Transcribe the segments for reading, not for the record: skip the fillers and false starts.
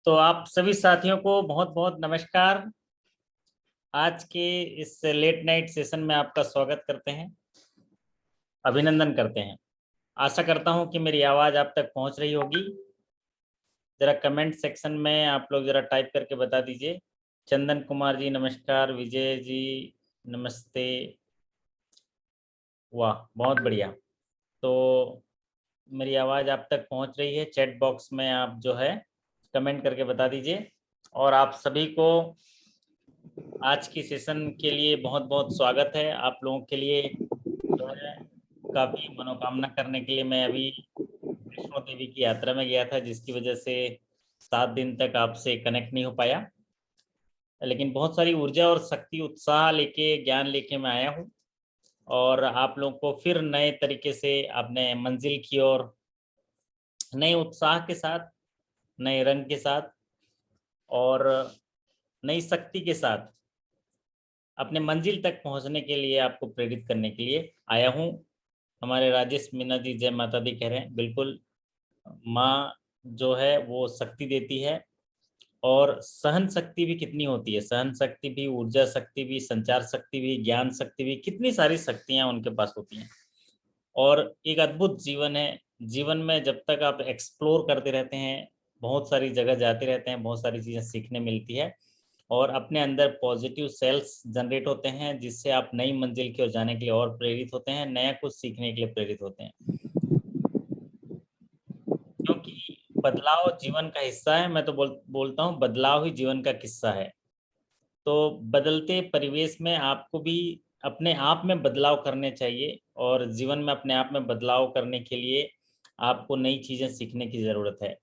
तो आप सभी साथियों को बहुत बहुत नमस्कार। आज के इस लेट नाइट सेशन में आपका स्वागत करते हैं, अभिनंदन करते हैं। आशा करता हूं कि मेरी आवाज़ आप तक पहुंच रही होगी। ज़रा कमेंट सेक्शन में आप लोग ज़रा टाइप करके बता दीजिए। चंदन कुमार जी नमस्कार, विजय जी नमस्ते, वाह बहुत बढ़िया। तो मेरी आवाज़ आप तक पहुंच रही है। चैट बॉक्स में आप जो है कमेंट करके बता दीजिए। और आप सभी को आज की सेशन के लिए बहुत बहुत स्वागत है। आप लोगों के लिए जो है काफ़ी मनोकामना करने के लिए मैं अभी वैष्णो देवी की यात्रा में गया था, जिसकी वजह से 7 दिन तक आपसे कनेक्ट नहीं हो पाया, लेकिन बहुत सारी ऊर्जा और शक्ति उत्साह लेके ज्ञान लेके मैं आया हूँ और आप लोगों को फिर नए तरीके से अपने मंजिल की ओर नए उत्साह के साथ, नए रंग के साथ और नई शक्ति के साथ अपने मंजिल तक पहुंचने के लिए आपको प्रेरित करने के लिए आया हूं। हमारे राजेश मीना जी जय माता दी कह रहे हैं। बिल्कुल, माँ जो है वो शक्ति देती है और सहन शक्ति भी कितनी होती है, सहन शक्ति भी, ऊर्जा शक्ति भी, संचार शक्ति भी, ज्ञान शक्ति भी, कितनी सारी शक्तियाँ उनके पास होती हैं। और एक अद्भुत जीवन है। जीवन में जब तक आप एक्सप्लोर करते रहते हैं, बहुत सारी जगह जाते रहते हैं, बहुत सारी चीज़ें सीखने मिलती है और अपने अंदर पॉजिटिव सेल्स जनरेट होते हैं, जिससे आप नई मंजिल की ओर जाने के लिए और प्रेरित होते हैं, नया कुछ सीखने के लिए प्रेरित होते हैं। क्योंकि बदलाव जीवन का हिस्सा है। मैं तो बोलता हूँ बदलाव ही जीवन का किस्सा है। तो बदलते परिवेश में आपको भी अपने आप में बदलाव करने चाहिए और जीवन में अपने आप में बदलाव करने के लिए आपको नई चीज़ें सीखने की ज़रूरत है।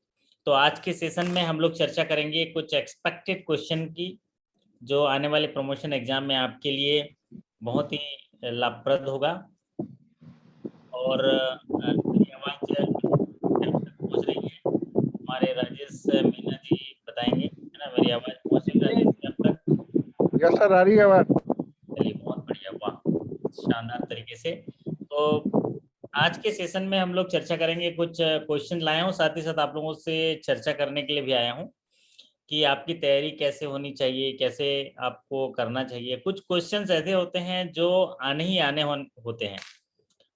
तो आज के सेशन में हम लोग चर्चा करेंगे कुछ एक्सपेक्टेड क्वेश्चन की, जो आने वाले प्रमोशन एग्जाम में आपके लिए बहुत ही लाभप्रद होगा। और मेरी आवाज़ आप तक पहुँच रही है? हमारे राजेश मीना जी बताएंगे, है ना? मेरी आवाज़ पहुँच रही है राजेश जी आप तक? यस सर, आ रही है आवाज। चलिए बहुत बढ़िया, वाह शानदार तरीके से। तो आज के सेशन में हम लोग चर्चा करेंगे, कुछ क्वेश्चन लाया हूँ, साथ ही साथ आप लोगों से चर्चा करने के लिए भी आया हूँ कि आपकी तैयारी कैसे होनी चाहिए, कैसे आपको करना चाहिए। कुछ क्वेश्चंस ऐसे होते हैं जो आने ही आने होते हैं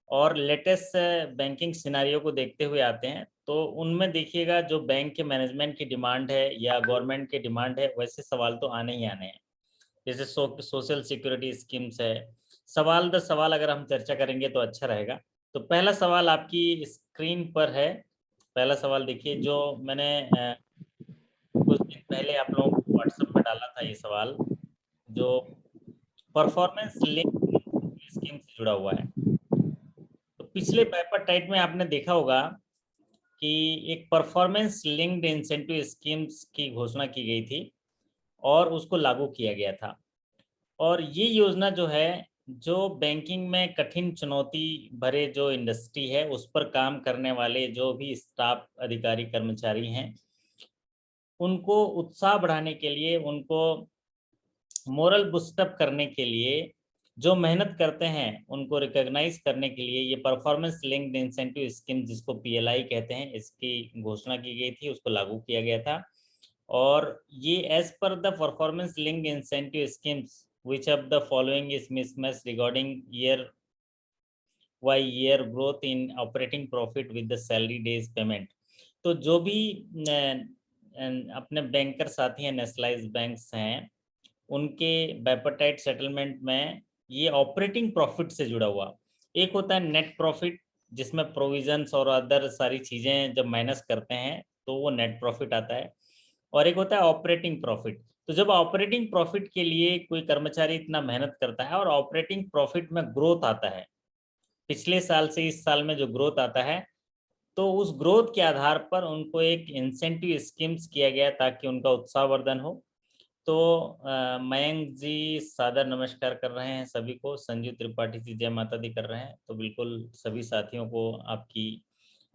और लेटेस्ट बैंकिंग सिनारियो को देखते हुए आते हैं। तो उनमें देखिएगा, जो बैंक के मैनेजमेंट की डिमांड है या गवर्नमेंट की डिमांड है, वैसे सवाल तो आने ही आने हैं। जैसे सोशल सिक्योरिटी स्कीम्स है। सवाल दर सवाल अगर हम चर्चा करेंगे तो अच्छा रहेगा। तो पहला सवाल आपकी स्क्रीन पर है। पहला सवाल देखिए, जो मैंने कुछ दिन पहले आप लोगों को व्हाट्सएप में डाला था। ये सवाल जो परफॉर्मेंस लिंक स्कीम से जुड़ा हुआ है। तो पिछले पेपर टाइट में आपने देखा होगा कि एक परफॉर्मेंस लिंक्ड इंसेंटिव स्कीम्स की घोषणा की गई थी और उसको लागू किया गया था। और ये योजना जो है, जो बैंकिंग में कठिन चुनौती भरे जो इंडस्ट्री है, उस पर काम करने वाले जो भी स्टाफ, अधिकारी, कर्मचारी हैं, उनको उत्साह बढ़ाने के लिए, उनको मोरल बूस्टअप करने के लिए, जो मेहनत करते हैं उनको रिकॉग्नाइज करने के लिए ये परफॉर्मेंस लिंक्ड इंसेंटिव स्कीम, जिसको पीएलआई कहते हैं, इसकी घोषणा की गई थी, उसको लागू किया गया था। और ये as per the performance linked incentive schemes which of the following is mismatched regarding year by year growth in operating profit with the salary days payment। तो जो भी अपने बैंकर साथी हैं, नेशनलाइज बैंक्स हैं, उनके बाइपर्टाइट सेटलमेंट में ये ऑपरेटिंग प्रॉफिट से जुड़ा हुआ। एक होता है नेट प्रॉफिट, जिसमें प्रोविजंस और अदर सारी चीज़ें जब माइनस करते हैं तो वो नेट प्रॉफिट आता है। और एक होता है ऑपरेटिंग प्रॉफिट। तो जब ऑपरेटिंग प्रॉफिट के लिए कोई कर्मचारी इतना मेहनत करता है और ऑपरेटिंग प्रॉफिट में ग्रोथ आता है, पिछले साल से इस साल में जो ग्रोथ आता है, तो उस ग्रोथ के आधार पर उनको एक इंसेंटिव स्कीम्स किया गया ताकि उनका उत्साहवर्धन हो। तो मयंक जी सादर नमस्कार कर रहे हैं सभी को। संजीव त्रिपाठी जी जय माता दी कर रहे हैं। तो बिल्कुल सभी साथियों को आपकी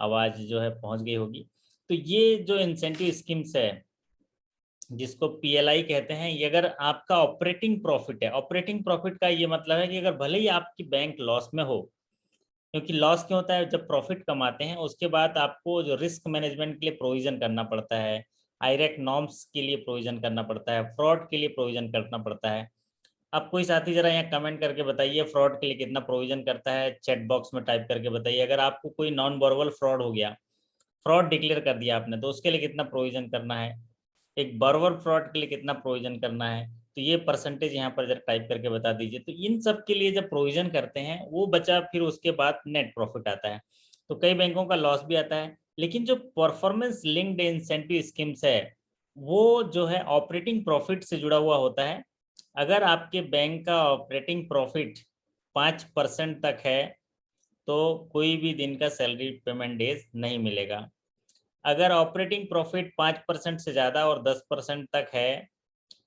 आवाज़ जो है पहुंच गई होगी। तो ये जो इंसेंटिव स्कीम्स है, जिसको पीएलआई कहते हैं, ये अगर आपका ऑपरेटिंग प्रॉफिट है, ऑपरेटिंग प्रॉफिट का ये मतलब है कि अगर भले ही आपकी बैंक लॉस में हो, क्योंकि लॉस क्यों होता है? जब प्रॉफिट कमाते हैं उसके बाद आपको जो रिस्क मैनेजमेंट के लिए प्रोविजन करना पड़ता है, आईरेक नॉर्म्स के लिए प्रोविजन करना पड़ता है, फ्रॉड के लिए प्रोविजन करना पड़ता है। अब कोई साथी जरा यहाँ कमेंट करके बताइए फ्रॉड के लिए कितना प्रोविजन करता है, चैट बॉक्स में टाइप करके बताइए। अगर आपको कोई नॉन बोरेबल फ्रॉड हो गया, फ्रॉड डिक्लेयर कर दिया आपने, तो उसके लिए कितना प्रोविजन करना है, एक बोरेबल फ्रॉड के लिए कितना प्रोविजन करना है, तो ये परसेंटेज यहाँ पर जरा टाइप करके बता दीजिए। तो इन सब के लिए जब प्रोविजन करते हैं वो बचा, फिर उसके बाद नेट प्रॉफिट आता है। तो कई बैंकों का लॉस भी आता है, लेकिन जो परफॉर्मेंस लिंक्ड इंसेंटिव स्कीम्स है वो जो है ऑपरेटिंग प्रॉफिट से जुड़ा हुआ होता है। अगर आपके बैंक का ऑपरेटिंग प्रॉफिट 5% तक है तो कोई भी दिन का सैलरी पेमेंट डेज नहीं मिलेगा। अगर ऑपरेटिंग प्रॉफिट 5% से ज़्यादा और 10% तक है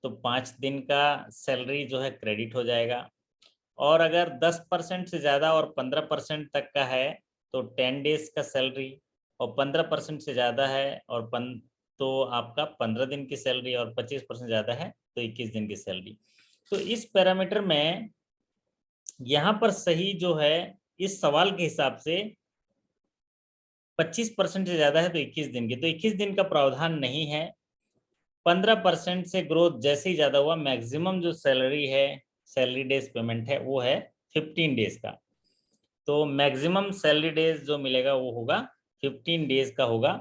तो 5 दिन का सैलरी जो है क्रेडिट हो जाएगा। और अगर 10% से ज़्यादा और 15% तक का है तो 10 डेज का सैलरी, और 15% से ज़्यादा है और तो आपका 15 दिन की सैलरी, और 25% ज़्यादा है तो 21 दिन की सैलरी। तो इस पैरामीटर में यहाँ पर सही जो है इस सवाल के हिसाब से 25% से ज़्यादा है तो 21 दिन की, तो 21 दिन का प्रावधान नहीं है। 15% से ग्रोथ जैसे ही ज़्यादा हुआ, मैक्सिमम जो सैलरी है, सैलरी डेज पेमेंट है वो है 15 डेज का। तो मैक्सिमम सैलरी डेज जो मिलेगा वो होगा 15 डेज का होगा।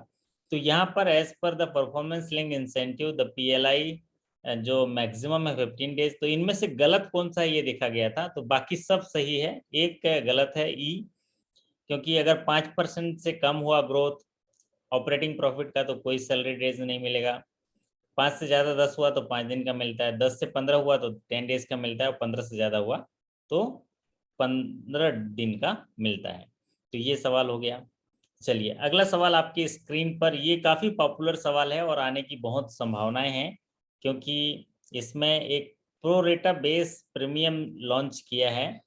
तो यहाँ पर as per the performance link incentive the PLI जो मैक्सिमम है 15 डेज। तो इनमें से गलत कौन सा ये देखा गया था, तो बाकी सब सही है, एक गलत है ई, क्योंकि अगर 5% से कम हुआ ग्रोथ ऑपरेटिंग प्रॉफिट का तो कोई सैलरी डेज नहीं मिलेगा। 5 से ज़्यादा 10 हुआ तो 5 दिन का मिलता है, 10 से 15 हुआ तो 10 डेज का मिलता है, और 15 से ज़्यादा हुआ तो 15 दिन का मिलता है। तो ये सवाल हो गया। चलिए अगला सवाल आपकी स्क्रीन पर, ये काफ़ी पॉपुलर सवाल है और आने की बहुत संभावनाएं हैं, क्योंकि इसमें एक प्रोरेटा बेस प्रीमियम लॉन्च किया है।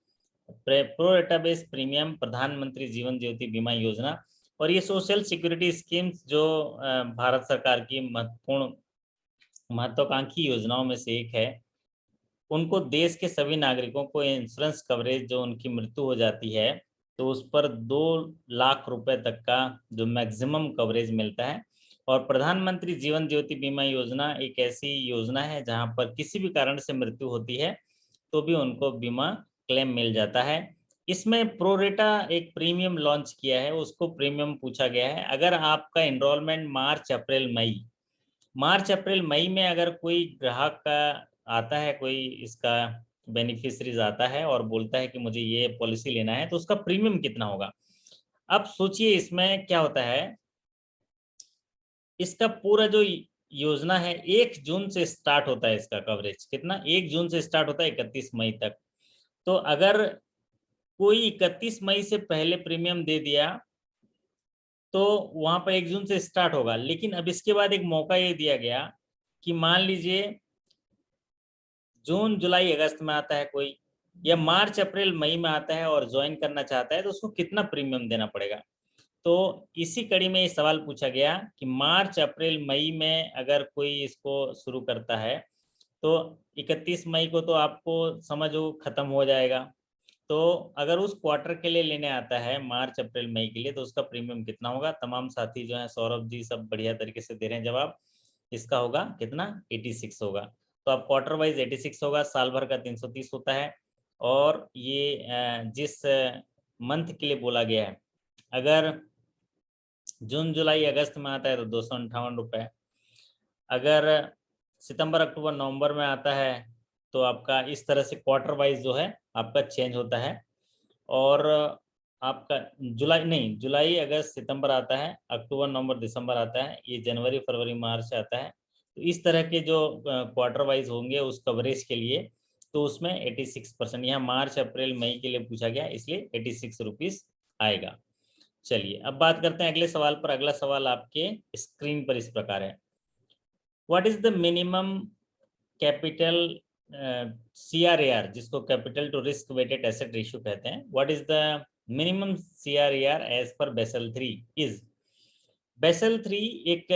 प्रोरेटा बेस प्रीमियम प्रधानमंत्री जीवन ज्योति बीमा योजना, और ये सोशल सिक्योरिटी स्कीम्स जो भारत सरकार की महत्वाकांक्षी योजनाओं में से एक है। उनको देश के सभी नागरिकों को इंश्योरेंस कवरेज, जो उनकी मृत्यु हो जाती है तो उस पर 2 लाख रुपए तक का जो मैक्सिमम कवरेज मिलता है। और प्रधानमंत्री जीवन ज्योति बीमा योजना एक ऐसी योजना है जहां पर किसी भी कारण से मृत्यु होती है तो भी उनको बीमा क्लेम मिल जाता है। इसमें प्रोरेटा एक प्रीमियम लॉन्च किया है, उसको प्रीमियम पूछा गया है। अगर आपका इनरोलमेंट मार्च अप्रैल मई में अगर कोई ग्राहक का आता है, कोई इसका बेनिफिशरीज आता है और बोलता है कि मुझे ये पॉलिसी लेना है, तो उसका प्रीमियम कितना होगा। अब सोचिए इसमें क्या होता है, इसका पूरा जो योजना है 1 जून से स्टार्ट होता है, इसका कवरेज कितना 1 जून से स्टार्ट होता है 31 मई तक। तो अगर कोई 31 मई से पहले प्रीमियम दे दिया तो वहां पर 1 जून से स्टार्ट होगा, लेकिन अब इसके बाद एक मौका ये दिया गया कि मान लीजिए जून जुलाई अगस्त में आता है कोई, या मार्च अप्रैल मई में आता है और ज्वाइन करना चाहता है, तो उसको कितना प्रीमियम देना पड़ेगा। तो इसी कड़ी में ये सवाल पूछा गया कि मार्च अप्रैल मई में अगर कोई इसको शुरू करता है तो 31 मई को तो आपको समझो खत्म हो जाएगा। तो अगर उस क्वार्टर के लिए लेने आता है मार्च अप्रैल मई के लिए, तो उसका प्रीमियम कितना होगा। तमाम साथी जो हैं, सौरभ जी सब बढ़िया तरीके से दे रहे हैं जवाब। इसका होगा कितना 86 होगा। तो अब क्वार्टर वाइज 86 होगा, साल भर का 330 होता है। और ये जिस मंथ के लिए बोला गया है, अगर जून जुलाई अगस्त में आता है तो 258 रुपये, अगर सितंबर अक्टूबर नवंबर में आता है तो आपका इस तरह से क्वार्टर वाइज जो है आपका चेंज होता है। और आपका जुलाई अगस्त सितंबर आता है, अक्टूबर नवंबर दिसंबर आता है, ये जनवरी फरवरी मार्च आता है। तो इस तरह के जो क्वार्टर वाइज होंगे उस कवरेज के लिए, तो उसमें 86%, यहाँ मार्च अप्रैल मई के लिए पूछा गया इसलिए 86 रुपीज़ आएगा। चलिए अब बात करते हैं अगले सवाल पर। अगला सवाल आपके स्क्रीन पर इस प्रकार है, what is the minimum capital CRAR, जिसको capital to risk weighted asset ratio कहते हैं, what is the minimum CRAR as per Basel 3 is. Basel 3 एक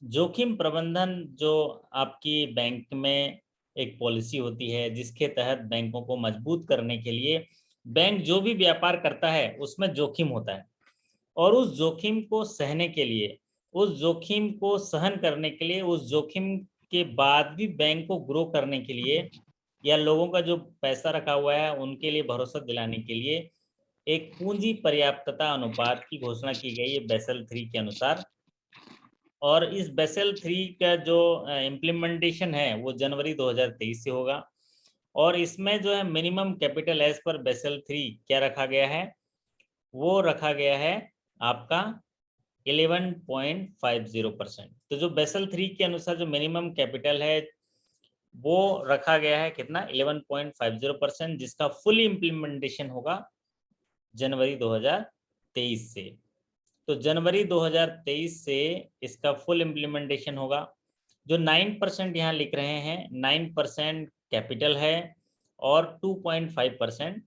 जोखिम प्रबंधन जो आपकी बैंक में एक पॉलिसी होती है, जिसके तहत बैंकों को मजबूत करने के लिए बैंक जो भी व्यापार करता है उसमें जोखिम होता है, और उस जोखिम को सहने के लिए उस जोखिम को सहन करने के लिए, उस जोखिम के बाद भी बैंक को ग्रो करने के लिए, या लोगों का जो पैसा रखा हुआ है उनके लिए भरोसा दिलाने के लिए एक पूंजी पर्याप्तता अनुपात की घोषणा की गई है बेसल 3 के अनुसार। और इस बेसल 3 का जो इम्प्लीमेंटेशन है वो जनवरी 2023 से होगा। और इसमें जो है minimum capital as per Basel 3 क्या रखा गया है, वो रखा गया है आपका 11.50%। तो जो बेसल 3 के अनुसार जो मिनिमम कैपिटल है वो रखा गया है कितना, 11.50%, जिसका फुल इम्प्लीमेंटेशन होगा जनवरी 2023 से। तो जनवरी 2023 से इसका फुल इम्प्लीमेंटेशन होगा। जो 9% यहाँ लिख रहे हैं, 9% कैपिटल है और 2.5%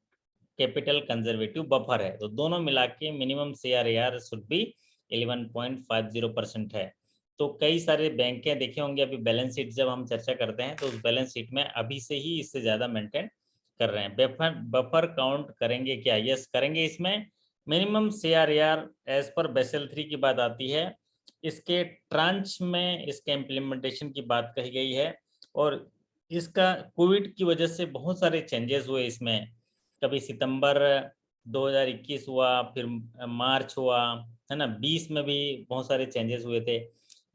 कैपिटल कंजर्वेटिव बफर है। तो दोनों मिला के मिनिमम CRAR शुड बी 11.50% है। तो कई सारे बैंकें देखे होंगे, अभी बैलेंस शीट जब हम चर्चा करते हैं तो उस बैलेंस शीट में अभी से ही इससे ज़्यादा मेंटेन कर रहे हैं। बफर काउंट करेंगे क्या? यस करेंगे। इसमें minimum CRAR as per Basel 3 की बात आती है, इसके ट्रांच में इसके इम्प्लीमेंटेशन की बात कही गई है। और इसका कोविड की वजह से बहुत सारे चेंजेस हुए इसमें। कभी सितंबर 2021 हुआ, फिर मार्च हुआ, है ना, 20 में भी बहुत सारे चेंजेस हुए थे।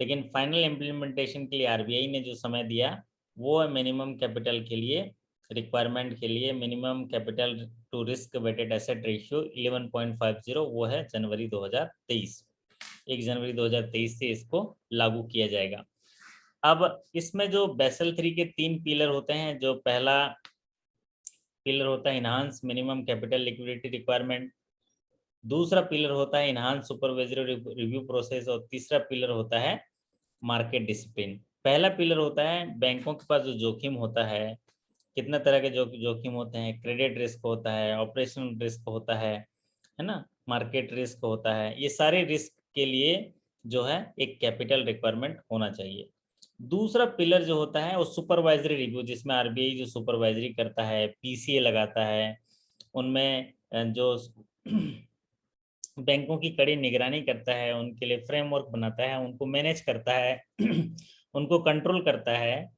लेकिन फाइनल इम्प्लीमेंटेशन के लिए RBI ने जो समय दिया वो है मिनिमम कैपिटल के लिए, रिक्वायरमेंट के लिए minimum capital to risk weighted asset ratio 11.50, वो है जनवरी 2023। 1 जनवरी 2023 से इसको लागू किया जाएगा। अब इसमें जो बेसल 3 के 3 पिलर होते हैं, जो पहला पिलर होता है enhance minimum capital liquidity requirement, दूसरा पिलर होता है इनहांस सुपरवाइजरी रिव्यू प्रोसेस, और तीसरा पिलर होता है मार्केट डिसिप्लिन। पहला पिलर होता है बैंकों के पास जो जोखिम होता है, कितना तरह के जोखिम होते हैं, क्रेडिट रिस्क होता है, ऑपरेशनल रिस्क होता है ना, मार्केट रिस्क होता है। ये सारे रिस्क के लिए जो है एक कैपिटल रिक्वायरमेंट होना चाहिए। दूसरा पिलर जो होता है वो सुपरवाइजरी रिव्यू, जिसमें RBI जो सुपरवाइजरी करता है, PCA लगाता है, उनमें जो बैंकों की कड़ी निगरानी करता है, उनके लिए फ्रेमवर्क बनाता है, उनको मैनेज करता है उनको कंट्रोल करता है।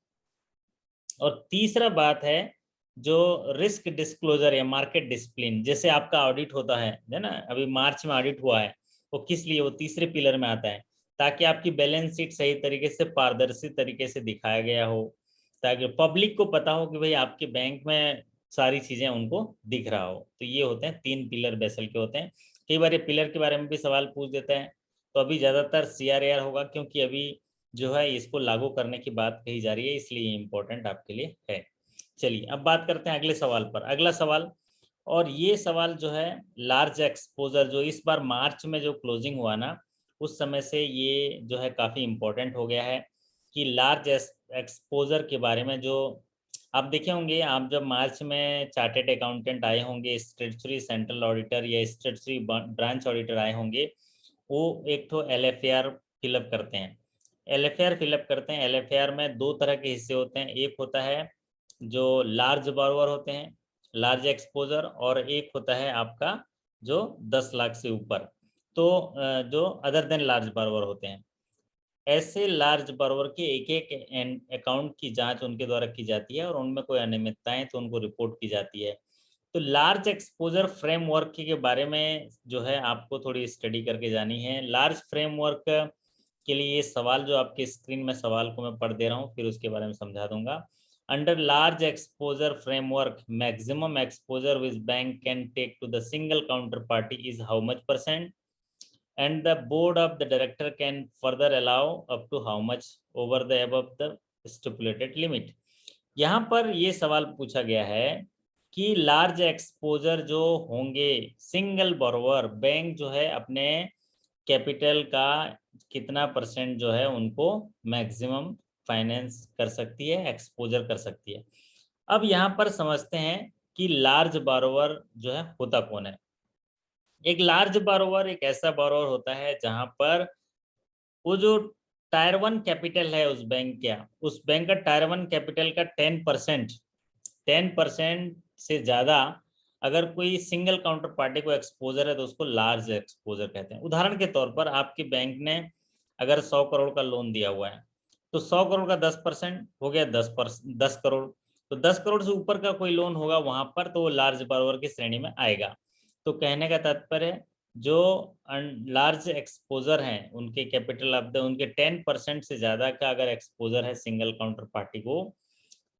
और तीसरा बात है जो रिस्क डिस्क्लोजर या मार्केट डिसिप्लिन, जैसे आपका ऑडिट होता है ना, अभी मार्च में ऑडिट हुआ है, वो किस लिए, वो तीसरे पिलर में आता है, ताकि आपकी बैलेंस शीट सही तरीके से पारदर्शी तरीके से दिखाया गया हो, ताकि पब्लिक को पता हो कि भाई आपके बैंक में सारी चीजें उनको दिख रहा हो। तो ये होते हैं 3 पिलर बेसल के होते हैं। कई बार ये पिलर के बारे में भी सवाल पूछ देते हैं। तो अभी ज्यादातर CRAR होगा, क्योंकि अभी जो है इसको लागू करने की बात कही जा रही है, इसलिए इम्पोर्टेंट आपके लिए है। चलिए अब बात करते हैं अगले सवाल पर। अगला सवाल, और ये सवाल जो है लार्ज एक्सपोजर, जो इस बार मार्च में जो क्लोजिंग हुआ ना, उस समय से ये जो है काफ़ी इम्पोर्टेंट हो गया है कि लार्ज एक्सपोजर के बारे में जो आप देखे होंगे, आप जब मार्च में चार्टेड अकाउंटेंट आए होंगे, स्टेचुटरी सेंट्रल ऑडिटर या स्टेचुटरी ब्रांच ऑडिटर आए होंगे, वो एक तो LFAR फिलअप करते हैं। LFAR फिलअप करते हैं। LFAR में 2 तरह के हिस्से होते हैं, एक होता है जो लार्ज बॉरोवर होते हैं, लार्ज एक्सपोजर, और एक होता है आपका जो 10 लाख से ऊपर, तो जो अदर देन लार्ज बॉरोवर होते हैं। ऐसे लार्ज बॉरोवर के एक एक अकाउंट की जांच उनके द्वारा की जाती है, और उनमें कोई अनियमितताएं तो उनको रिपोर्ट की जाती है। तो लार्ज एक्सपोजर फ्रेमवर्क के बारे में जो है आपको थोड़ी स्टडी करके जानी है। लार्ज फ्रेमवर्क के लिए ये सवाल जो आपके स्क्रीन में सवाल को मैं पढ़ दे रहा हूँ, फिर उसके बारे में समझा दूंगा। Under large exposure framework, maximum exposure which bank can take to the single counterparty is how much %, and the board of the director can further allow up to how much over the above the stipulated limit। यहाँ पर ये सवाल पूछा गया है कि large exposure जो होंगे, सिंगल बोरोवर, बैंक जो है अपने कैपिटल का कितना % जो है उनको मैक्सिमम फाइनेंस कर सकती है, एक्सपोजर कर सकती है। अब यहाँ पर समझते हैं कि लार्ज बोरोवर जो है होता कौन है। एक लार्ज बोरोवर एक ऐसा बोरोवर होता है जहां पर वो जो टायर 1 कैपिटल है उस बैंक का टायर 1 कैपिटल का 10% से ज़्यादा अगर कोई सिंगल काउंटर पार्टी को एक्सपोजर है तो उसको लार्ज एक्सपोजर कहते हैं। उदाहरण के तौर पर आपके बैंक ने अगर 100 करोड़ का लोन दिया हुआ है तो 100 करोड़ का 10% हो गया 10 करोड़। तो 10 करोड़ से ऊपर का कोई लोन होगा वहां पर तो वो लार्ज बारोवर की श्रेणी में आएगा। तो कहने का तात्पर्य जो लार्ज एक्सपोजर हैं उनके कैपिटल ऑफ द उनके 10% से ज्यादा का अगर एक्सपोजर है सिंगल काउंटर पार्टी को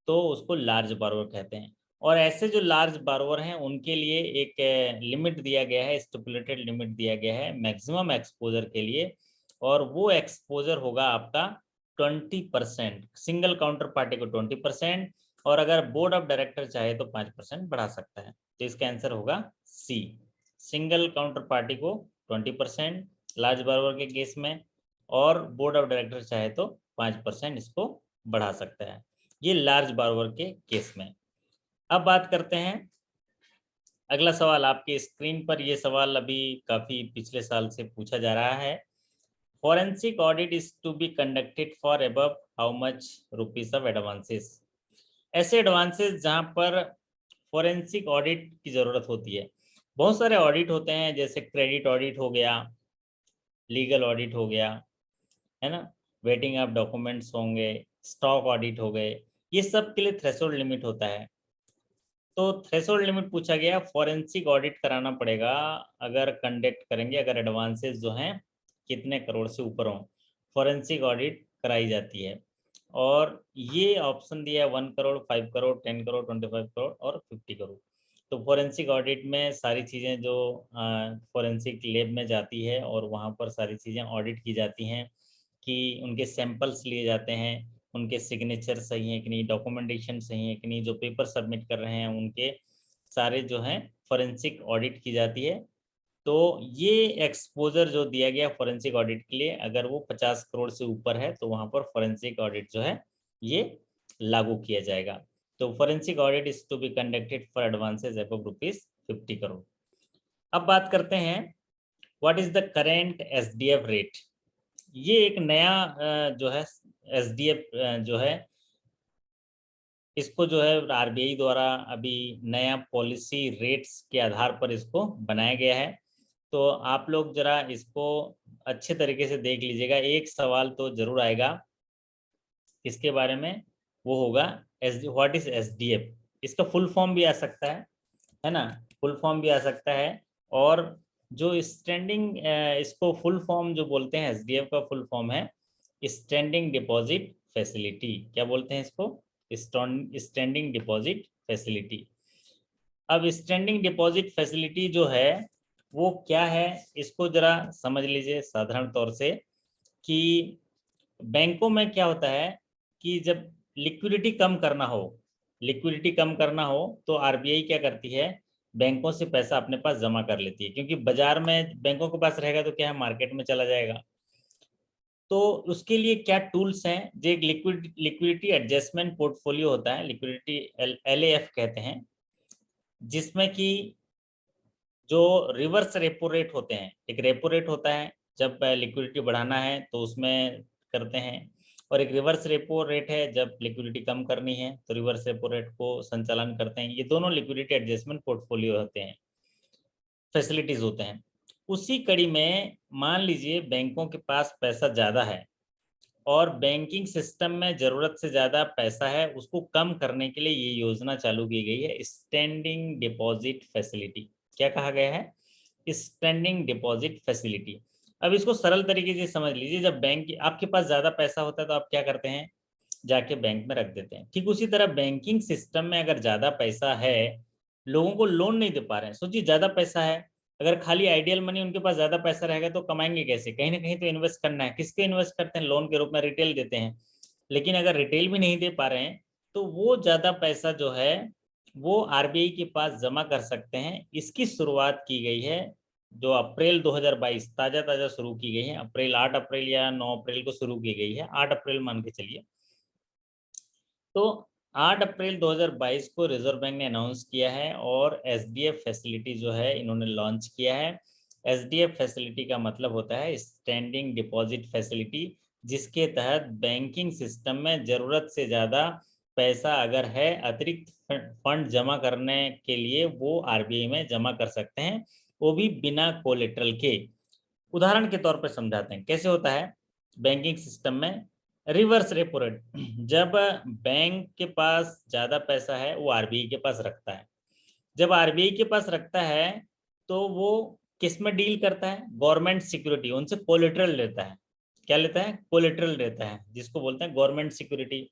तो उसको लार्ज बारोवर कहते हैं। और ऐसे जो लार्ज बारोवर हैं उनके लिए एक लिमिट दिया गया है, स्टिपुलेटेड लिमिट दिया गया है मैक्सिमम एक्सपोजर के लिए, और वो एक्सपोजर होगा आपका 20%, सिंगल काउंटर पार्टी को 20%, और अगर बोर्ड ऑफ डायरेक्टर चाहे तो 5% बढ़ा सकता है। तो इसका आंसर होगा सी, सिंगल काउंटर पार्टी को 20% लार्ज बारोवर के केस में, और बोर्ड ऑफ डायरेक्टर चाहे तो 5% इसको बढ़ा सकता है, ये लार्ज बारोवर के केस में। अब बात करते हैं अगला सवाल। आपकी स्क्रीन पर ये सवाल अभी काफी पिछले साल से पूछा जा रहा है। Forensic audit is to be conducted for above how much rupees of advances. ऐसे एडवांसेस जहां पर फॉरेंसिक ऑडिट की जरूरत होती है। बहुत सारे ऑडिट होते हैं, जैसे क्रेडिट ऑडिट हो गया, लीगल ऑडिट हो गया, है ना, वेटिंग ऑफ डॉक्यूमेंट्स होंगे, स्टॉक ऑडिट हो गए, ये सब के लिए थ्रेशोल्ड लिमिट होता है। तो थ्रेशोल्ड लिमिट पूछा गया, फॉरेंसिक ऑडिट कराना पड़ेगा अगर कंडक्ट करेंगे, अगर एडवांसेस जो हैं कितने करोड़ से ऊपर हों, फॉरेंसिक ऑडिट कराई जाती है। और ये ऑप्शन दिया है 1 करोड़, 5 करोड़, 10 करोड़, 25 करोड़ और 50 करोड़। तो फॉरेंसिक ऑडिट में सारी चीज़ें जो फॉरेंसिक लैब में जाती है और वहाँ पर सारी चीज़ें ऑडिट की जाती हैं कि उनके सैंपल्स लिए जाते हैं, उनके सिग्नेचर सही है कि नहीं, डॉक्यूमेंटेशन सही है कि नहीं, जो पेपर सबमिट कर रहे हैं उनके सारे जो हैं फॉरेंसिक ऑडिट की जाती है। तो ये एक्सपोजर जो दिया गया फॉरेंसिक ऑडिट के लिए, अगर वो 50 करोड़ से ऊपर है तो वहां पर फॉरेंसिक ऑडिट जो है ये लागू किया जाएगा। तो forensic audit is to be conducted for advances above ₹50 crore. अब बात करते हैं what is the current SDF rate. ये एक नया जो है एसडीएफ जो है इसको जो है आरबीआई द्वारा अभी नया पॉलिसी रेट्स के आधार पर इसको बनाया गया है। तो आप लोग जरा इसको अच्छे तरीके से देख लीजिएगा, एक सवाल तो जरूर आएगा इसके बारे में, वो होगा व्हाट इज एसडीएफ। इसका फुल फॉर्म भी आ सकता है ना, फुल फॉर्म भी आ सकता है। और जो स्टैंडिंग इसको फुल फॉर्म जो बोलते हैं एसडीएफ का फुल फॉर्म है स्टैंडिंग डिपॉजिट फैसिलिटी। क्या बोलते हैं इसको? Standing deposit facility. अब स्टैंडिंग डिपॉजिट फैसिलिटी जो है वो क्या है, इसको जरा समझ लीजिए साधारण तौर से कि बैंकों में क्या होता है कि जब लिक्विडिटी कम करना हो, लिक्विडिटी कम करना हो तो आरबीआई क्या करती है, बैंकों से पैसा अपने पास जमा कर लेती है, क्योंकि बाजार में बैंकों के पास रहेगा तो क्या है, मार्केट में चला जाएगा। तो उसके लिए क्या टूल्स हैं, जो एक लिक्विडिटी एडजस्टमेंट पोर्टफोलियो होता है, लिक्विडिटी LAF कहते हैं, जिसमें कि जो रिवर्स रेपो रेट होते हैं, एक रेपो रेट होता है जब लिक्विडिटी बढ़ाना है तो उसमें करते हैं, और एक रिवर्स रेपो रेट है जब लिक्विडिटी कम करनी है तो रिवर्स रेपो रेट को संचालन करते हैं। ये दोनों लिक्विडिटी एडजस्टमेंट पोर्टफोलियो होते हैं, फैसिलिटीज होते हैं। उसी कड़ी में मान लीजिए बैंकों के पास पैसा ज़्यादा है और बैंकिंग सिस्टम में ज़रूरत से ज़्यादा पैसा है, उसको कम करने के लिए ये योजना चालू की गई है, स्टैंडिंग डिपॉजिट फैसिलिटी। क्या कहा गया है? Standing deposit facility. अब इसको सरल तरीके से समझ लीजिए, जब बैंक आपके पास ज़्यादा पैसा होता है तो आप क्या करते हैं, जाके बैंक में रख देते हैं। ठीक उसी तरह बैंकिंग सिस्टम में अगर ज़्यादा पैसा है, लोगों को लोन नहीं दे पा रहे हैं, सोचिए ज़्यादा पैसा है, अगर खाली आइडियल मनी उनके पास ज़्यादा पैसा रहेगा तो कमाएंगे कैसे, कहीं ना कहीं तो इन्वेस्ट करना है। किसके इन्वेस्ट करते हैं? लोन के रूप में रिटेल देते हैं। लेकिन अगर रिटेल भी नहीं दे पा रहे हैं तो वो ज़्यादा पैसा जो है वो आरबीआई के पास जमा कर सकते हैं। इसकी शुरुआत की गई है जो अप्रैल 2022 ताज़ा ताज़ा शुरू की गई है, अप्रैल 8 अप्रैल या 9 अप्रैल को शुरू की गई है, 8 अप्रैल मान के चलिए। तो 8 अप्रैल 2022 को रिजर्व बैंक ने अनाउंस किया है और एसडीएफ फैसिलिटी जो है इन्होंने लॉन्च किया है। एसडीएफ फैसिलिटी का मतलब होता है स्टैंडिंग डिपॉजिट फैसिलिटी, जिसके तहत बैंकिंग सिस्टम में ज़रूरत से ज़्यादा पैसा अगर है, अतिरिक्त फंड जमा करने के लिए वो आरबीआई में जमा कर सकते हैं, वो भी बिना कोलेटरल के। उदाहरण के तौर पर समझाते हैं कैसे होता है। बैंकिंग सिस्टम में रिवर्स रेपो रेट, जब बैंक के पास ज्यादा पैसा है वो आरबीआई के पास रखता है, जब आरबीआई के पास रखता है तो वो किस में डील करता है, गवर्नमेंट सिक्योरिटी, उनसे कोलेटरल लेता है। क्या लेता है, कोलेटरल लेता है, जिसको बोलते हैं गवर्नमेंट सिक्योरिटी।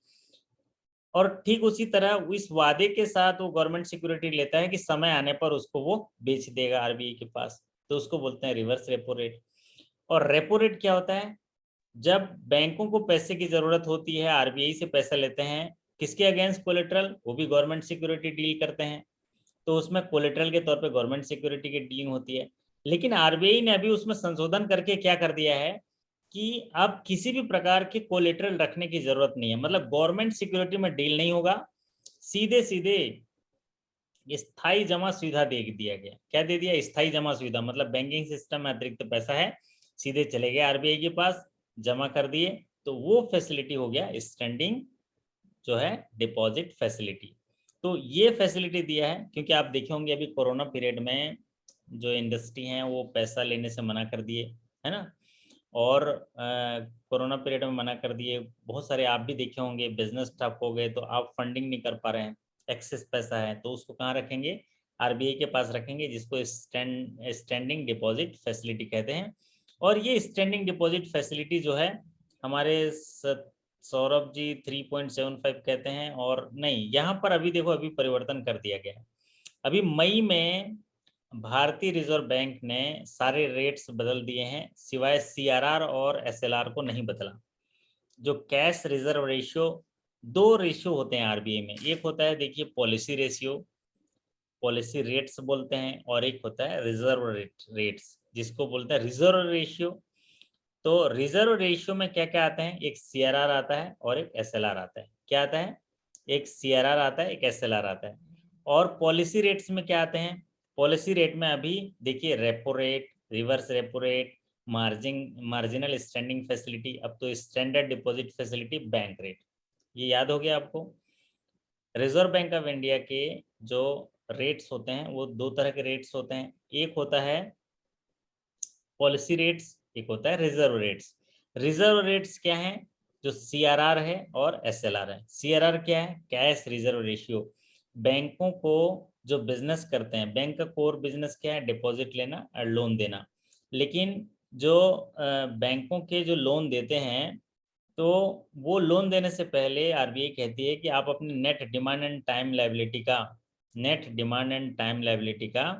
और ठीक उसी तरह इस वादे के साथ वो गवर्नमेंट सिक्योरिटी लेता है कि समय आने पर उसको वो बेच देगा आरबीआई के पास, तो उसको बोलते हैं रिवर्स रेपो रेट। और रेपो रेट क्या होता है, जब बैंकों को पैसे की जरूरत होती है, आरबीआई से पैसा लेते हैं, किसके अगेंस्ट, कोलेटरल, वो भी गवर्नमेंट सिक्योरिटी डील करते हैं, तो उसमें कोलेटरल के तौर पे गवर्नमेंट सिक्योरिटी की डीलिंग होती है। लेकिन आरबीआई ने अभी उसमें संशोधन करके क्या कर दिया है कि अब किसी भी प्रकार के कोलेटरल रखने की जरूरत नहीं है, मतलब गवर्नमेंट सिक्योरिटी में डील नहीं होगा, सीधे सीधे स्थायी जमा सुविधा दे दिया गया। क्या दे दिया, स्थायी जमा सुविधा, मतलब बैंकिंग सिस्टम में अतिरिक्त पैसा है, सीधे चले गए आरबीआई के पास, जमा कर दिए, तो वो फैसिलिटी हो गया स्टैंडिंग जो है डिपॉजिट फैसिलिटी। तो ये फैसिलिटी दिया है क्योंकि आप देखे होंगे अभी कोरोना पीरियड में जो इंडस्ट्री हैं वो पैसा लेने से मना कर दिए, है ना, और कोरोना पीरियड में मना कर दिए, बहुत सारे आप भी देखे होंगे बिजनेस ठप हो गए, तो आप फंडिंग नहीं कर पा रहे हैं, एक्सेस पैसा है, तो उसको कहाँ रखेंगे, आरबीआई के पास रखेंगे, जिसको स्टैंडिंग डिपॉजिट फैसिलिटी कहते हैं। और ये स्टैंडिंग डिपॉजिट फैसिलिटी जो है हमारे सौरभ जी 3.75 कहते हैं, और नहीं, यहाँ पर अभी देखो अभी परिवर्तन कर दिया गया है, अभी मई में भारतीय रिजर्व बैंक ने सारे रेट्स बदल दिए हैं, सिवाय सीआरआर और एसएलआर को नहीं बदला। जो कैश रिजर्व रेशियो, दो रेशियो होते हैं आरबीआई में, एक होता है देखिए पॉलिसी रेशियो, पॉलिसी रेट्स बोलते हैं, और एक होता है रिजर्व रेट्स, जिसको बोलते हैं रिजर्व रेशियो। तो रिजर्व रेशियो में क्या क्या आते हैं, एक सीआरआर आता है और एक एसएलआर आता है। क्या आता है, एक सीआरआर आता है, एक एसएलआर आता है। और पॉलिसी रेट्स में क्या आते हैं, पॉलिसी रेट में अभी देखिए repo rate, reverse repo rate, marginal standing facility, अब तो standard deposit facility, bank rate, ये याद हो गया आपको। रिजर्व बैंक ऑफ इंडिया के जो रेट्स होते हैं वो दो तरह के रेट्स होते हैं, एक होता है पॉलिसी रेट्स, एक होता है रिजर्व रेट्स। रिजर्व रेट्स क्या है, जो सीआरआर है और एसएलआर है। सीआरआर क्या है, कैश रिजर्व रेशियो, बैंकों को जो बिजनेस करते हैं, बैंक का कोर बिजनेस क्या है, डिपॉजिट लेना और लोन देना, लेकिन जो बैंकों के जो लोन देते हैं, तो वो लोन देने से पहले आरबीआई कहती है कि आप अपने net demand and time liability का, net demand and time liability का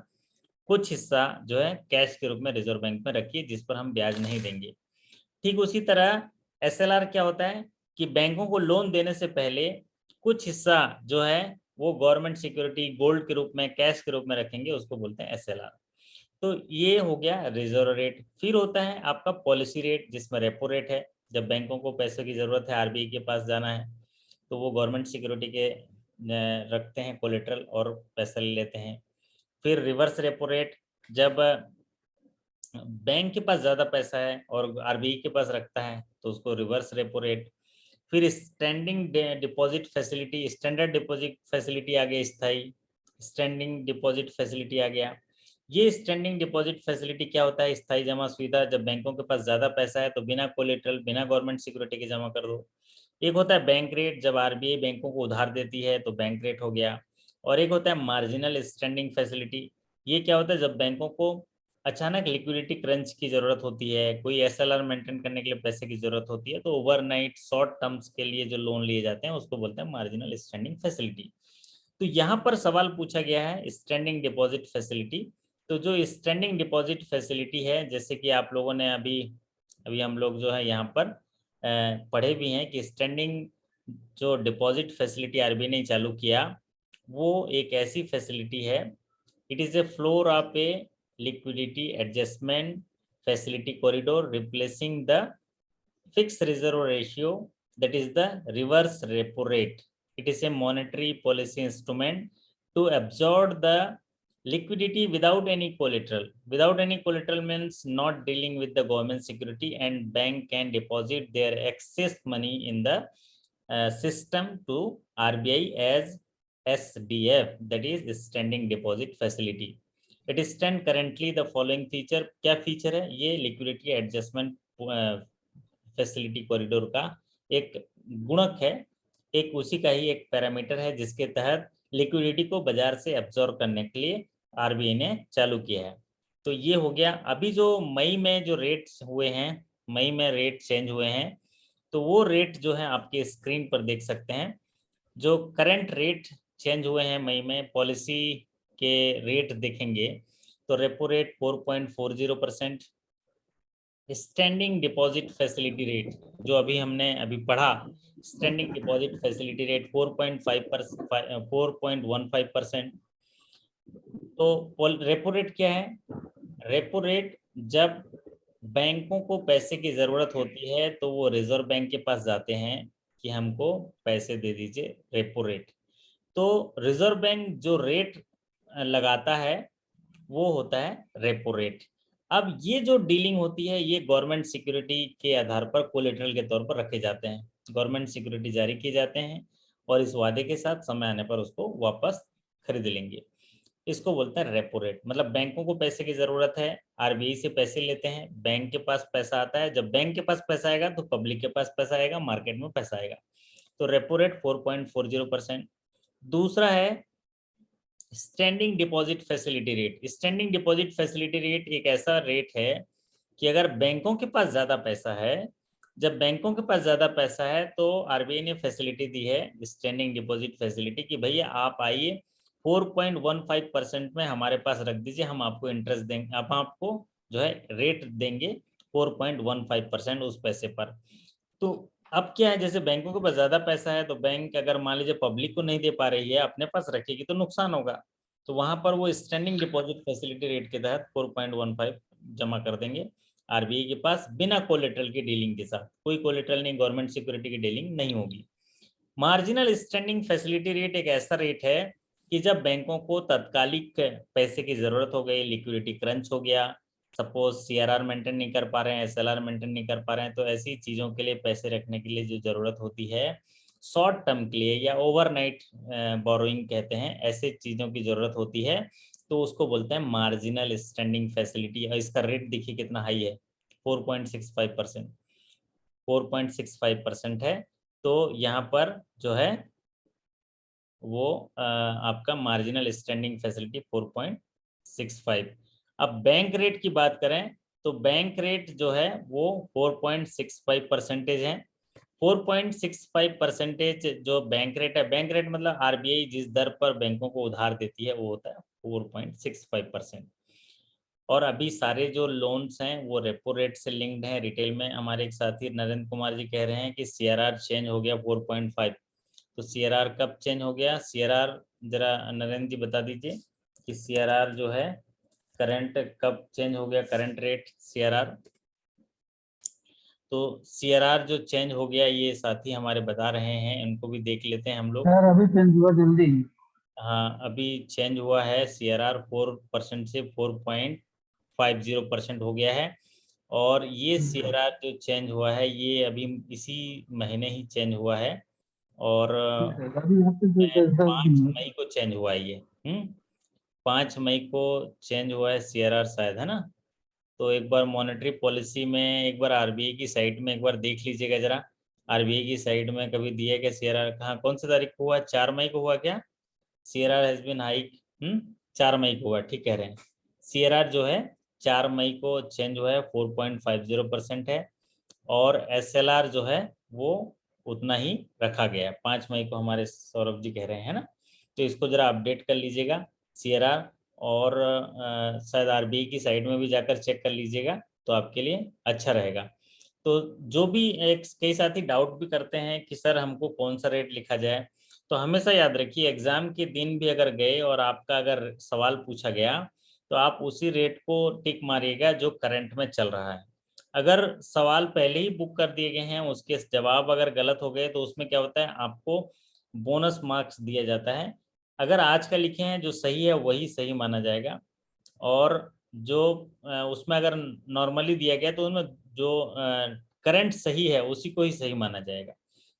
कुछ हिस्सा जो है कैश के रूप में रिजर्व बैंक में रखिए, जिस पर हम ब्याज नहीं देंगे। ठीक उसी तरह एसएलआर क्या होता है कि बैंकों को लोन देने से पहले कुछ हिस्सा जो है वो गवर्नमेंट सिक्योरिटी गोल्ड के रूप में, कैश के रूप में रखेंगे, उसको बोलते हैं एसएलआर। तो ये हो गया रिजर्व रेट। फिर होता है आपका पॉलिसी रेट, जिसमें रेपो रेट है, जब बैंकों को पैसे की जरूरत है, आरबीआई के पास जाना है, तो वो गवर्नमेंट सिक्योरिटी के रखते हैं कोलेटरल और पैसा ले लेते हैं। फिर रिवर्स रेपो रेट, जब बैंक के पास ज्यादा पैसा है और आरबीआई के पास रखता है, तो उसको रिवर्स रेपो रेट। फिर standing deposit facility, standard deposit facility आ गया, स्थायी स्टैंडिंग डिपॉजिट फैसिलिटी आ गया। ये स्टैंडिंग डिपॉजिट फैसिलिटी क्या होता है, स्थायी जमा सुविधा, जब बैंकों के पास ज्यादा पैसा है तो बिना कोलेटरल, बिना गवर्नमेंट सिक्योरिटी के जमा कर दो। एक होता है बैंक रेट, जब आरबीआई बैंकों को उधार देती है तो बैंक रेट हो गया। और एक होता है मार्जिनल स्टैंडिंग फैसिलिटी, ये क्या होता है, जब बैंकों को अचानक लिक्विडिटी क्रंच की जरूरत होती है, कोई एसएलआर मेंटेन करने के लिए पैसे की जरूरत होती है, तो ओवरनाइट शॉर्ट टर्म्स के लिए जो लोन लिए जाते हैं उसको बोलते हैं मार्जिनल स्टैंडिंग फैसिलिटी। तो यहाँ पर सवाल पूछा गया है स्टैंडिंग डिपॉजिट फैसिलिटी। तो जो स्टैंडिंग डिपॉजिट फैसिलिटी है, जैसे कि आप लोगों ने अभी अभी हम लोग जो है यहाँ पर पढ़े भी हैं कि स्टैंडिंग जो डिपॉजिट फैसिलिटी आरबीआई ने चालू किया, वो एक ऐसी फैसिलिटी है, it is a floor of A liquidity adjustment facility corridor replacing the fixed reserve ratio, that is the reverse repo rate. It is a monetary policy instrument to absorb the liquidity without any collateral. Without any collateral means not dealing with the government security, and bank can deposit their excess money in the system to RBI as SDF, that is standing deposit facility. It is stand currently the following feature, क्या feature है ये, liquidity adjustment facility corridor का एक गुणक है, एक उसी का ही एक पैरामीटर है जिसके तहत लिक्विडिटी को बाजार से एब्जॉर्ब करने के लिए आरबीआई ने चालू किया है। तो ये हो गया। अभी जो मई में जो रेट्स हुए हैं, मई में रेट चेंज हुए हैं, तो वो रेट जो है आपके स्क्रीन पर देख सकते हैं। जो करंट रेट चेंज हुए हैं मई में, पॉलिसी के रेट देखेंगे तो repo rate 4.40%, standing deposit facility rate जो अभी हमने अभी पढ़ा, स्टैंडिंग डिपॉजिट फैसिलिटी रेट 4.15%। तो रेपो रेट क्या है? रेपो रेट जब बैंकों को पैसे की जरूरत होती है तो वो रिजर्व बैंक के पास जाते हैं कि हमको पैसे दे दीजिए, रेपो रेट। तो रिजर्व बैंक जो रेट लगाता है वो होता है रेपो रेट। अब ये जो डीलिंग होती है ये गवर्नमेंट सिक्योरिटी के आधार पर कोलेटरल के तौर पर रखे जाते हैं, गवर्नमेंट सिक्योरिटी जारी किए जाते हैं और इस वादे के साथ समय आने पर उसको वापस खरीद लेंगे। इसको बोलते हैं रेपो रेट। मतलब बैंकों को पैसे की जरूरत है, आरबीआई से पैसे लेते हैं, बैंक के पास पैसा आता है, जब बैंक के पास पैसा आएगा तो पब्लिक के पास पैसा आएगा, मार्केट में पैसा आएगा। तो रेपो रेट 4.40%। दूसरा है standing deposit facility rate. Standing deposit facility rate एक ऐसा रेट है कि अगर बैंकों के पास ज्यादा पैसा है, जब बैंकों के पास ज्यादा पैसा है तो आरबीआई ने फैसिलिटी दी है स्टैंडिंग डिपॉजिट फैसिलिटी कि भैया आप आइए 4.15% में हमारे पास रख दीजिए, हम आपको इंटरेस्ट देंगे, आप आपको जो है रेट देंगे 4.15% उस पैसे पर। तो अब क्या है, जैसे बैंकों के पास ज्यादा पैसा है तो बैंक अगर मान लीजिए पब्लिक को नहीं दे पा रही है, अपने पास रखेगी तो नुकसान होगा। तो वहां पर वो स्टैंडिंग डिपॉजिट फैसिलिटी रेट के तहत 4.15 जमा कर देंगे आरबीआई के पास, बिना कोलेटरल की डीलिंग के साथ। कोई कोलेटरल नहीं, गवर्नमेंट सिक्योरिटी की डीलिंग नहीं होगी। मार्जिनल स्टैंडिंग फैसिलिटी रेट एक ऐसा रेट है कि जब बैंकों को तत्कालिक पैसे की जरूरत हो गई, लिक्विडिटी क्रंच हो गया, सपोज सीआरआर मेंटेन नहीं कर पा रहे हैं, एसएलआर मेंटेन नहीं कर पा रहे हैं, तो ऐसी चीजों के लिए पैसे रखने के लिए जो जरूरत होती है शॉर्ट टर्म के लिए या ओवरनाइट बोरोइंग कहते हैं, ऐसे चीजों की जरूरत होती है, तो उसको बोलते हैं मार्जिनल स्टैंडिंग फैसिलिटी। और इसका रेट देखिए कितना हाई है, 4.65%, 4.65% है। तो यहाँ पर जो है वो आपका मार्जिनल स्टैंडिंग फैसिलिटी 4.65। अब बैंक रेट की बात करें तो बैंक रेट जो है वो 4.65% है। 4.65% जो बैंक रेट है, बैंक रेट मतलब आरबीआई जिस दर पर बैंकों को उधार देती है वो होता है 4.65%। और अभी सारे जो लोन्स हैं वो रेपो रेट से लिंक्ड हैं। रिटेल में हमारे एक साथी नरेंद्र कुमार जी कह रहे हैं कि सीआरआर चेंज हो गया 4.5। तो सीआरआर कब चेंज हो गया? सीआरआर जरा नरेंद्र जी बता दीजिए कि सीआरआर जो है करंट कब चेंज हो गया, करंट रेट सीआरआर। तो सीआरआर जो चेंज हो गया ये साथी हमारे बता रहे हैं, उनको भी देख लेते हैं हम लोग। सर अभी चेंज हुआ जल्दी। हाँ अभी चेंज हुआ है, सीआरआर 4% से 4.50% हो गया है। और ये सीआरआर जो चेंज हुआ है ये अभी इसी महीने ही चेंज हुआ है और अभी यहाँ पे 5 मई को चेंज हुआ है ये। 5 मई को चेंज हुआ है सीआरआर शायद, है ना? तो एक बार मॉनेटरी पॉलिसी में एक बार आरबीआई की साइट में एक बार देख लीजिएगा जरा, आरबीआई की साइट में कभी दिया क्या सीआरआर? कहाँ, कौन सी तारीख को हुआ? 4 मई को हुआ क्या? CRR has been hike. 4 मई को हुआ, ठीक कह रहे हैं। सीआरआर जो है 4 मई को चेंज हुआ है, 4.50% है। और एसएलआर जो है वो उतना ही रखा गया है, 5 मई को हमारे सौरभ जी कह रहे हैं, ना? तो इसको जरा अपडेट कर लीजिएगा सीआरआर, और शायद आरबीआई की साइट में भी जाकर चेक कर लीजिएगा तो आपके लिए अच्छा रहेगा। तो जो भी एक कई साथी डाउट भी करते हैं कि सर हमको कौन सा रेट लिखा जाए, तो हमेशा याद रखिए एग्जाम के दिन भी अगर गए और आपका अगर सवाल पूछा गया तो आप उसी रेट को टिक मारिएगा जो करंट में चल रहा है। अगर सवाल पहले ही बुक कर दिए गए हैं, उसके जवाब अगर गलत हो गए तो उसमें क्या होता है, आपको बोनस मार्क्स दिया जाता है। अगर आज का लिखे हैं जो सही है वही सही माना जाएगा, और जो उसमें अगर नॉर्मली दिया गया तो उनमें जो करंट सही है उसी को ही सही माना जाएगा,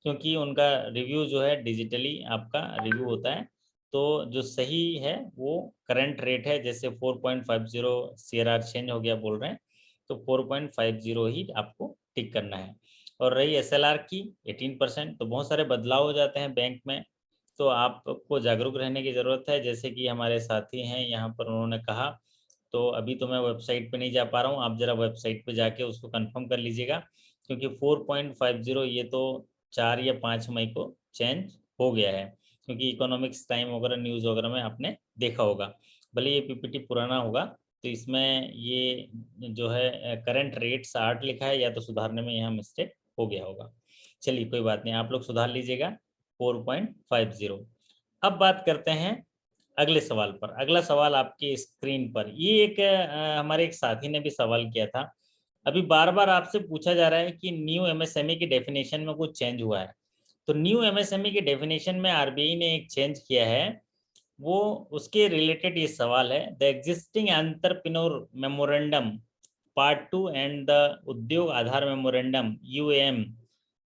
क्योंकि उनका रिव्यू जो है डिजिटली आपका रिव्यू होता है। तो जो सही है वो करंट रेट है, जैसे 4.50 सीआरआर चेंज हो गया बोल रहे हैं तो 4.50 ही आपको टिक करना है। और रही SLR की 18%, तो बहुत सारे बदलाव हो जाते हैं बैंक में, तो आपको जागरूक रहने की ज़रूरत है। जैसे कि हमारे साथी हैं यहाँ पर, उन्होंने कहा, तो अभी तो मैं वेबसाइट पे नहीं जा पा रहा हूँ, आप ज़रा वेबसाइट पे जाके उसको कंफर्म कर लीजिएगा, क्योंकि 4.50 ये तो 4 या 5 मई को चेंज हो गया है, क्योंकि इकोनॉमिक्स टाइम वगैरह न्यूज़ वगैरह में आपने देखा होगा। भले ये PPT पुराना होगा, तो इसमें ये जो है करंट रेट 60 लिखा है, या तो सुधारने में यहाँ मिस्टेक हो गया होगा। चलिए कोई बात नहीं, आप लोग सुधार लीजिएगा 4.50। अब बात करते हैं अगले सवाल पर। अगला सवाल आपके स्क्रीन पर, ये एक हमारे एक साथी ने भी सवाल किया था। अभी बार बार आपसे पूछा जा रहा है कि न्यू MSME की डेफिनेशन में कुछ चेंज हुआ है। तो न्यू MSME की डेफिनेशन में RBI ने एक चेंज किया है, वो उसके रिलेटेड ये सवाल है। The existing entrepreneur memorandum part 2 and the उद्योग आधार memorandum UAM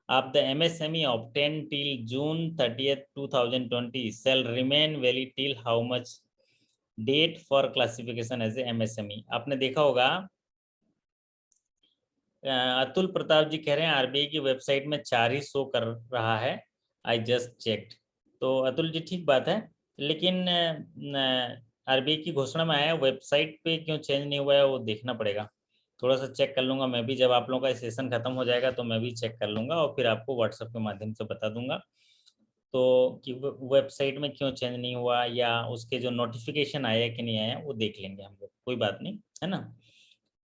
of the MSME obtained till June 30th 2020 shall remain valid till how much date for classification as a MSME। आपने देखा होगा, अतुल प्रताप जी कह रहे हैं RBI की वेबसाइट में 4 ही शो कर रहा है, आई जस्ट चेक्ड। तो अतुल जी ठीक बात है, लेकिन RBI की घोषणा में आया, वेबसाइट पे क्यों चेंज नहीं हुआ है वो देखना पड़ेगा। थोड़ा सा चेक कर लूँगा मैं भी, जब आप लोगों का सेशन खत्म हो जाएगा तो मैं भी चेक कर लूँगा और फिर आपको व्हाट्सएप के माध्यम से बता दूंगा। तो कि वेबसाइट में क्यों चेंज नहीं हुआ, या उसके जो नोटिफिकेशन आया कि नहीं आया, वो देख लेंगे हम लोग, कोई बात नहीं, है ना।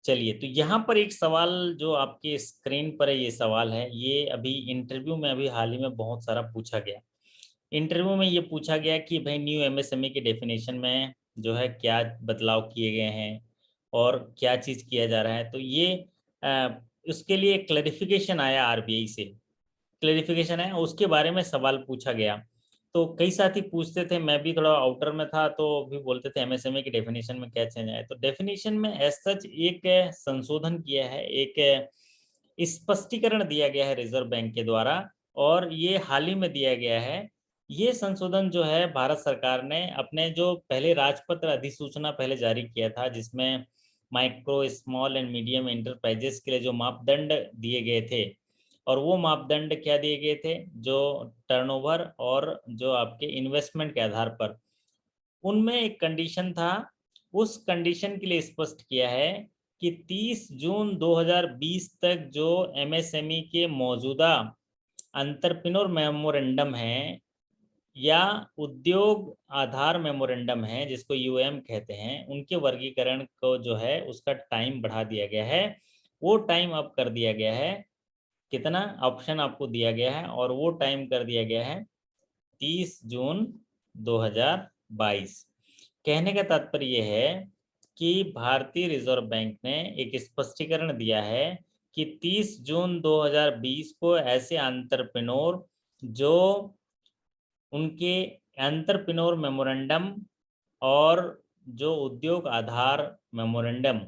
चलिए, तो यहाँ पर एक सवाल जो आपके स्क्रीन पर है, ये सवाल है, ये अभी इंटरव्यू में अभी हाल ही में बहुत सारा पूछा गया। इंटरव्यू में ये पूछा गया कि भाई न्यू MSME की डेफिनेशन में जो है क्या बदलाव किए गए हैं और क्या चीज़ किया जा रहा है। तो ये उसके लिए क्लैरिफिकेशन आया RBI से, क्लैरिफिकेशन है, उसके बारे में सवाल पूछा गया। तो कई साथी पूछते थे, मैं भी थोड़ा आउटर में था, तो भी बोलते थे MSME की डेफिनेशन में क्या चेंज आया। तो डेफिनेशन में एज सच एक संशोधन किया है, एक स्पष्टीकरण दिया गया है रिजर्व बैंक के द्वारा, और ये हाल ही में दिया गया है। ये संशोधन जो है भारत सरकार ने अपने जो पहले राजपत्र अधिसूचना पहले जारी किया था, जिसमें micro small and medium enterprises के लिए जो मापदंड दिए गए थे, और वो मापदंड क्या दिए गए थे, जो टर्नओवर और जो आपके इन्वेस्टमेंट के आधार पर, उनमें एक कंडीशन था। उस कंडीशन के लिए स्पष्ट किया है कि 30 जून 2020 तक जो MSME के मौजूदा अंतरप्रेन्योर मेमोरेंडम है या उद्योग आधार मेमोरेंडम है, जिसको UAM कहते हैं, उनके वर्गीकरण को जो है उसका टाइम बढ़ा दिया गया है। वो टाइम अब कर दिया गया है, कितना ऑप्शन आपको दिया गया है, और वो टाइम कर दिया गया है 30 जून 2022। कहने का तात्पर्य ये है कि भारतीय रिजर्व बैंक ने एक स्पष्टीकरण दिया है कि 30 जून 2020 को ऐसे एंटरप्रेन्योर जो उनके एंटरप्रेन्योर मेमोरेंडम और जो उद्योग आधार मेमोरेंडम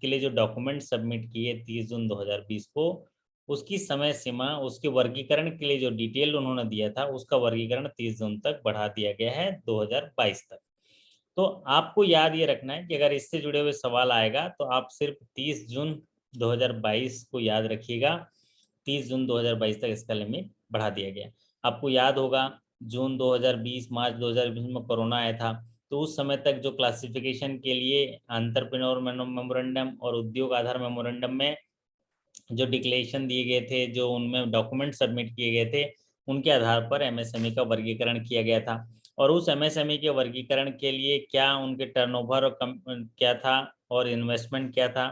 के लिए जो डॉक्यूमेंट सबमिट किए 30 जून 2020 को, उसकी समय सीमा, उसके वर्गीकरण के लिए जो डिटेल उन्होंने दिया था, उसका वर्गीकरण 30 जून तक बढ़ा दिया गया है, 2022 तक। तो आपको याद ये रखना है कि अगर इससे जुड़े हुए सवाल आएगा तो आप सिर्फ 30 जून 2022 को याद रखिएगा। 30 जून 2022 तक इसका लिमिट बढ़ा दिया गया। आपको याद होगा जून 2020 मार्च 2020 में कोरोना आया था, तो उस समय तक जो क्लासिफिकेशन के लिए एंटरप्रेन्योर मेमोरेंडम और उद्योग आधार मेमोरेंडम में जो डिक्लेरेशन दिए गए थे, जो उनमें डॉक्यूमेंट सबमिट किए गए थे, उनके आधार पर MSME का वर्गीकरण किया गया था। और उस MSME के वर्गीकरण के लिए क्या उनके टर्नओवर और क्या था और इन्वेस्टमेंट क्या था,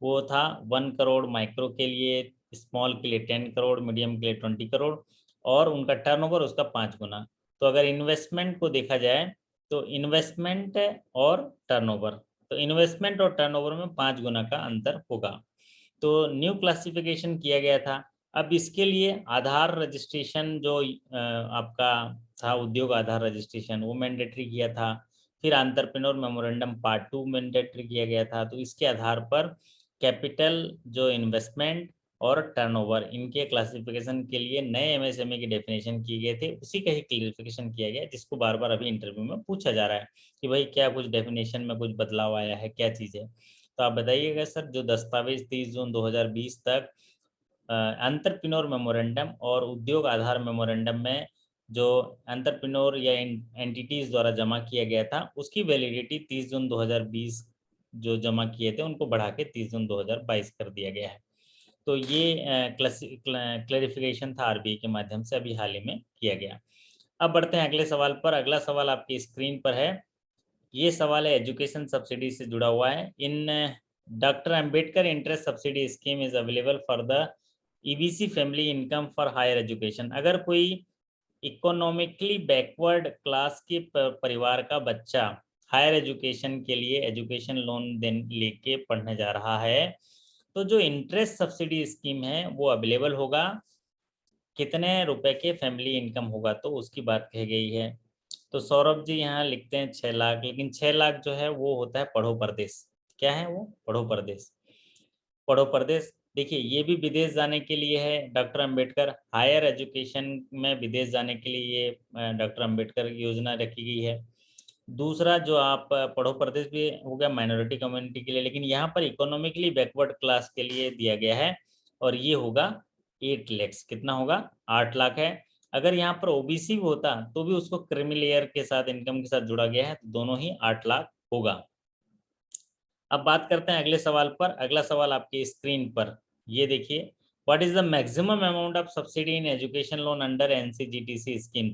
वो था 1 करोड़ माइक्रो के लिए, स्मॉल के लिए 10 करोड़, मीडियम के लिए 20 करोड़, और उनका टर्नओवर उसका 5 गुना। तो अगर इन्वेस्टमेंट को देखा जाए तो इन्वेस्टमेंट और टर्नओवर, तो इन्वेस्टमेंट और टर्नओवर में 5 गुना का अंतर होगा। तो न्यू क्लासिफिकेशन किया गया था। अब इसके लिए आधार रजिस्ट्रेशन जो आपका था, उद्योग आधार रजिस्ट्रेशन, वो मैंडेटरी किया था। फिर एंटरप्रेन्योर मेमोरेंडम पार्ट 2 मैंडेटरी किया गया था। तो इसके आधार पर कैपिटल, जो इन्वेस्टमेंट और टर्नओवर, इनके क्लासिफिकेशन के लिए नए MSME की डेफिनेशन किए गए थे, उसी का ही क्लियरिफिकेशन किया गया, जिसको बार बार अभी इंटरव्यू में पूछा जा रहा है कि भाई क्या कुछ डेफिनेशन में कुछ बदलाव आया है, क्या चीज़ है। तो आप बताइएगा सर, जो दस्तावेज 30 जून 2020 तक एंटरप्रेन्योर मेमोरेंडम और उद्योग आधार मेमोरेंडम में जो एंटरप्रेन्योर या एंटिटीज द्वारा जमा किया गया था उसकी वैलिडिटी 30 जून 2020 जो जमा किए थे उनको बढ़ा के 30 जून 2022 कर दिया गया है। तो ये क्लैरिफिकेशन था आरबीआई के माध्यम से अभी हाल ही में किया गया। अब बढ़ते हैं अगले सवाल पर। अगला सवाल आपकी स्क्रीन पर है। ये सवाल है एजुकेशन सब्सिडी से जुड़ा हुआ है। In doctor Ambedkar interest subsidy scheme is available for the EBC family income for higher education. अगर कोई इकोनॉमिकली बैकवर्ड क्लास के परिवार का बच्चा हायर एजुकेशन के लिए एजुकेशन लोन लेके पढ़ने जा रहा है तो जो इंटरेस्ट सब्सिडी स्कीम है वो अवेलेबल होगा। कितने रुपए के फैमिली इनकम होगा तो उसकी बात कही गई है। तो सौरभ जी यहाँ लिखते हैं 6 लाख, लेकिन 6 लाख जो है वो होता है पढ़ो परदेश। क्या है वो? पढ़ो परदेश। पढ़ो परदेश देखिए ये भी विदेश जाने के लिए है। डॉक्टर अंबेडकर हायर एजुकेशन में विदेश जाने के लिए ये डॉक्टर अंबेडकर योजना रखी गई है। दूसरा जो आप पढ़ो परदेश भी हो गया माइनॉरिटी कम्युनिटी के लिए, लेकिन यहाँ पर इकोनॉमिकली बैकवर्ड क्लास के लिए दिया गया है और ये होगा 8 लाख। कितना होगा? 8 लाख है। अगर यहाँ पर ओबीसी भी होता तो भी उसको क्रीमी के साथ इनकम के साथ जुड़ा गया है, तो दोनों ही 8 लाख होगा। अब बात करते हैं अगले सवाल पर। अगला सवाल आपकी स्क्रीन पर ये देखिए, what is the maximum amount of subsidy in education loan under NCGTC scheme.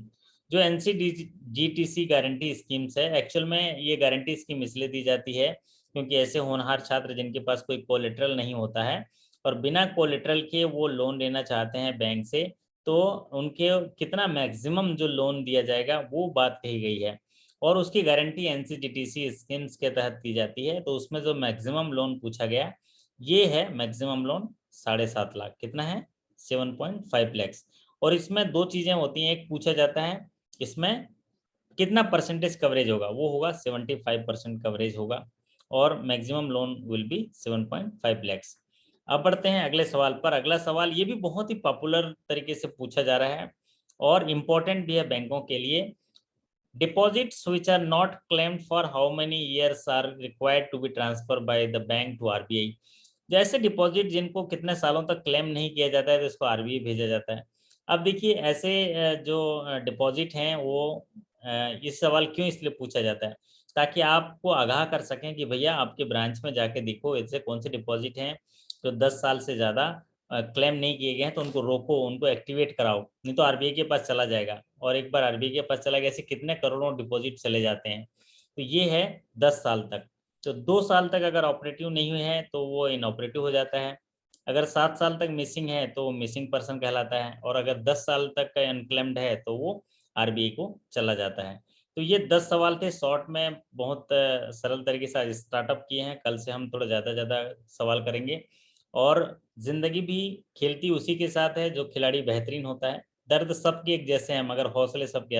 जो एनसीजीटीसी गारंटी स्कीम्स है, एक्चुअल में ये गारंटी स्कीम इसलिए दी जाती है क्योंकि ऐसे होनहार छात्र जिनके पास कोई कोलेटरल नहीं होता है और बिना कोलेटरल के वो लोन लेना चाहते हैं बैंक से, तो उनके कितना मैक्सिमम जो लोन दिया जाएगा वो बात कही गई है और उसकी गारंटी एनसीजीटीसी स्कीम्स के तहत की जाती है। तो उसमें जो मैक्सिमम लोन पूछा गया ये है मैक्सिमम लोन 7.5 लाख। कितना है? 7.5 लैक्स। और इसमें दो चीजें होती हैं, एक पूछा जाता है इसमें कितना परसेंटेज कवरेज होगा, वो होगा 75% कवरेज होगा और maximum loan will be 7.5 lakhs. अब बढ़ते हैं अगले सवाल पर। अगला सवाल ये भी बहुत ही पॉपुलर तरीके से पूछा जा रहा है और इम्पोर्टेंट भी है बैंकों के लिए। Deposits which are not claimed for how many years are required to be transferred by the bank to RBI। जैसे डिपॉजिट जिनको कितने सालों तक क्लेम नहीं किया जाता है तो इसको आरबीआई भेजा जाता है। अब देखिए ऐसे जो डिपॉजिट हैं वो इस सवाल क्यों इसलिए पूछा जाता है ताकि आपको आगाह कर सकें कि भैया आपके ब्रांच में जाके देखो ऐसे कौन से डिपॉजिट हैं जो 10 साल से ज़्यादा क्लेम नहीं किए गए हैं, तो उनको रोको, उनको एक्टिवेट कराओ, नहीं तो आरबीआई के पास चला जाएगा। और एक बार आरबीआई के पास चला गया ऐसे कितने करोड़ों डिपॉजिट चले जाते हैं। तो ये है 10 साल तक। तो 2 साल तक अगर ऑपरेटिव नहीं हुए हैं तो वो इनऑपरेटिव हो जाता है। अगर 7 साल तक मिसिंग है तो मिसिंग पर्सन कहलाता है और अगर 10 साल तक का अनक्लेम्ड है तो वो आरबीआई को चला जाता है। तो ये 10 सवाल थे शॉर्ट में, बहुत सरल तरीके से स्टार्टअप किए हैं। कल से हम थोड़ा ज़्यादा सवाल करेंगे और जिंदगी भी खेलती उसी के साथ है जो खिलाड़ी बेहतरीन होता है। दर्द सबके एक जैसे हैं मगर हौसले सबके